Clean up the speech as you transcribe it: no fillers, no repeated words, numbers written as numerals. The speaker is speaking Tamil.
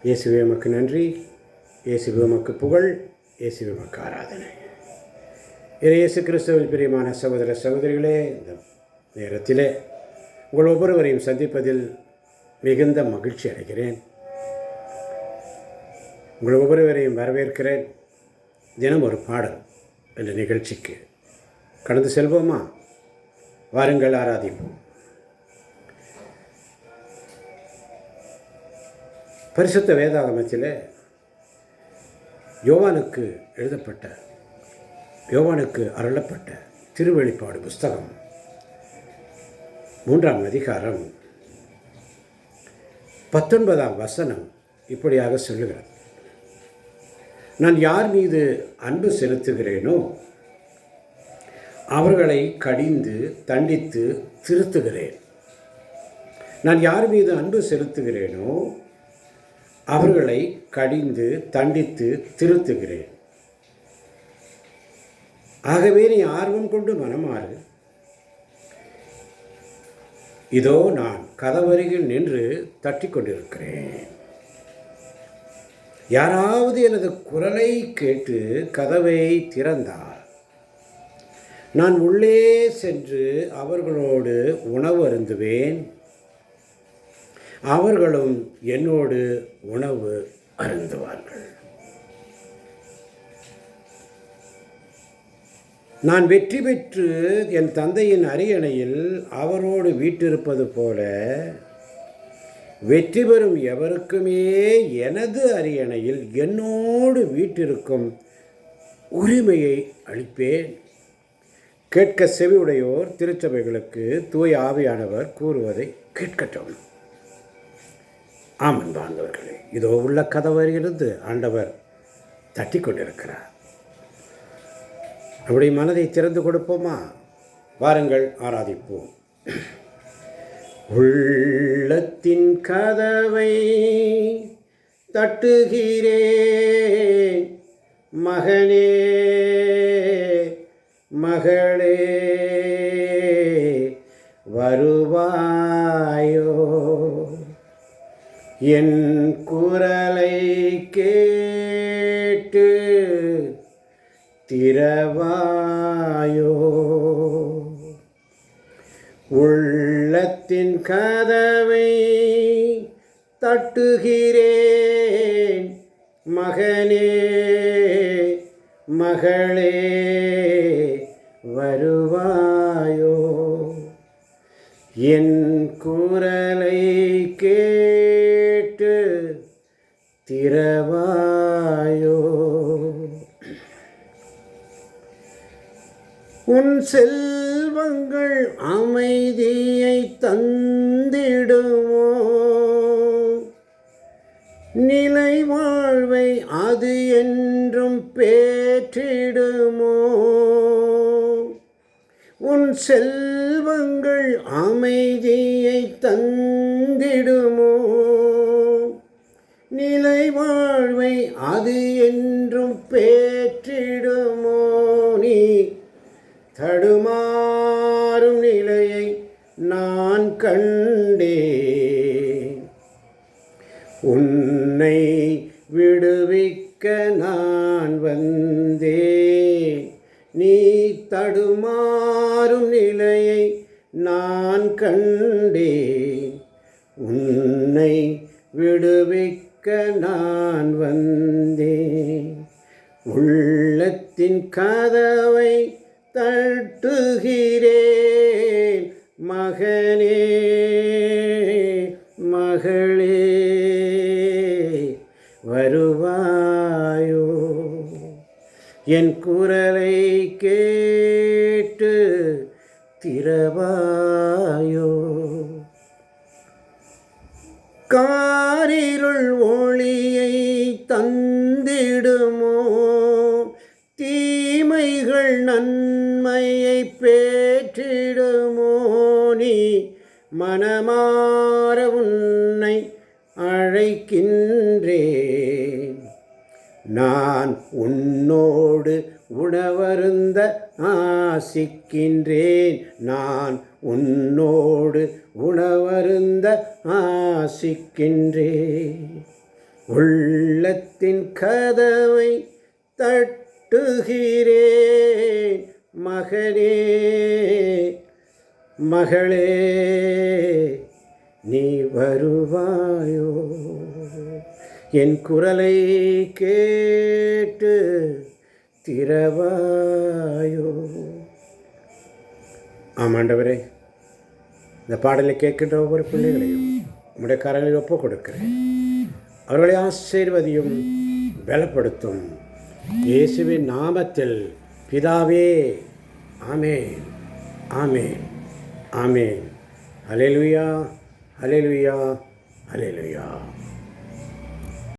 இயேசுவே உமக்கு நன்றி, இயேசுவே உமக்கு புகழ், இயேசுவே உமக்கு ஆராதனை. இயேசு கிறிஸ்துவில் பிரியமான சகோதர சகோதரிகளே, இந்த நேரத்திலே உங்கள் ஒவ்வொருவரையும் சந்திப்பதில் மிகுந்த மகிழ்ச்சி அடைகிறேன். உங்கள் ஒவ்வொருவரையும் வரவேற்கிறேன். தினம் ஒரு பாடல் என்ற நிகழ்ச்சிக்கு கடந்து செல்வோமா? வாருங்கள், ஆராதிப்போம். பரிசுத்த வேதாகமத்தில் யோவானுக்கு அருளப்பட்ட திருவெளிப்பாடு புஸ்தகம் 3ஆம் அதிகாரம் 19ஆம் வசனம் இப்படியாக சொல்லுகிறது: நான் யார் மீது அன்பு செலுத்துகிறேனோ அவர்களை கடிந்து தண்டித்து திருத்துகிறேன். நான் யார் மீது அன்பு செலுத்துகிறேனோ அவர்களை கடிந்து தண்டித்து திருத்துகிறேன். ஆகவே நீ ஆர்வம் கொண்டு மனமாறு. இதோ நான் கதவருகில் நின்று தட்டி கொண்டிருக்கிறேன். யாராவது எனது குரலை கேட்டு கதவை திறந்தார், நான் உள்ளே சென்று அவர்களோடு உணவு அருந்துவேன், அவர்களும் என்னோடு உணவு அருந்துவார்கள். நான் வெற்றி பெற்று என் தந்தையின் அரியணையில் அவரோடு வீற்றிருப்பது போல வெற்றி பெறும் எவருக்குமே எனது அரியணையில் என்னோடு வீற்றிருக்கும் உரிமையை அளிப்பேன். கேட்க செவியுடையோர் திருச்சபைகளுக்கு தூய ஆவியானவர் கூறுவதை கேட்கட்டும். ஆமன் வாழ்ந்தவர்களே, இதோ உள்ள கதவருகிறது ஆண்டவர் தட்டி கொண்டிருக்கிறார். நம்முடைய மனதை திறந்து கொடுப்போமா? வாருங்கள், ஆராதிப்போம். உள்ளத்தின் கதவை தட்டுகிறேன், மகனே மகளே வருவாயோ, என் குரலை கேட்டு திறவாயோ. உள்ளத்தின் கதவை தட்டுகிறேன், மகனே மகளே வருவாயோ, என் குரலை கேட்டு திறவாயோ. உன் செல்வங்கள் அமைதியை தந்திடுமோ, நிலை வாழ்வை அது என்றும் பேற்றிடுமோ. உன் செல்வங்கள் அமைதியை தந்திடுமோ, நிலை வாழ்வை அது என்றும் பேற்றிடுமோ. நீ தடுமாறும் நிலையை நான் கண்டேன், உன்னை விடுவிக்க நான் வந்தேன். நீ தடுமாறும் நிலையை நான் கண்டேன், உன்னை விடுவிக்க நான் வந்தேன். உள்ளத்தின் கதவை தட்டுகிறேன், மகனே மகளே வருவாயோ, என் குரலை கேட்டு திறவாயோ. காரிருள் ஒளியை தந்திடுமோ, தீமைகள் நன்மையை பேற்றிடுமோ. நீ மனமார உன்னை அழைக்கின்றேன், நான் உன்னோடு உணவருந்த ஆசிக்கின்றேன். நான் உன்னோடு உணவருந்த ஆசிக்கின்றேன். உள்ளத்தின் கதவை தட்டுகிறேன். மகனே மகளே நீ வருவாயோ, என் குரலை கேட்டு திறவாயோ. ஆமாண்டவரே, இந்த பாடலை கேட்கின்ற ஒவ்வொரு பிள்ளைகளையும் உம்முடைய கரங்களில் ஒப்புக் கொடுக்கிறேன். அவர்களை ஆசீர்வதியும், பலப்படுத்தும். இயேசுவின் நாமத்தில் பிதாவே. ஆமேன், ஆமேன், ஆமேன். அல்லேலூயா, அல்லேலூயா, அல்லேலூயா.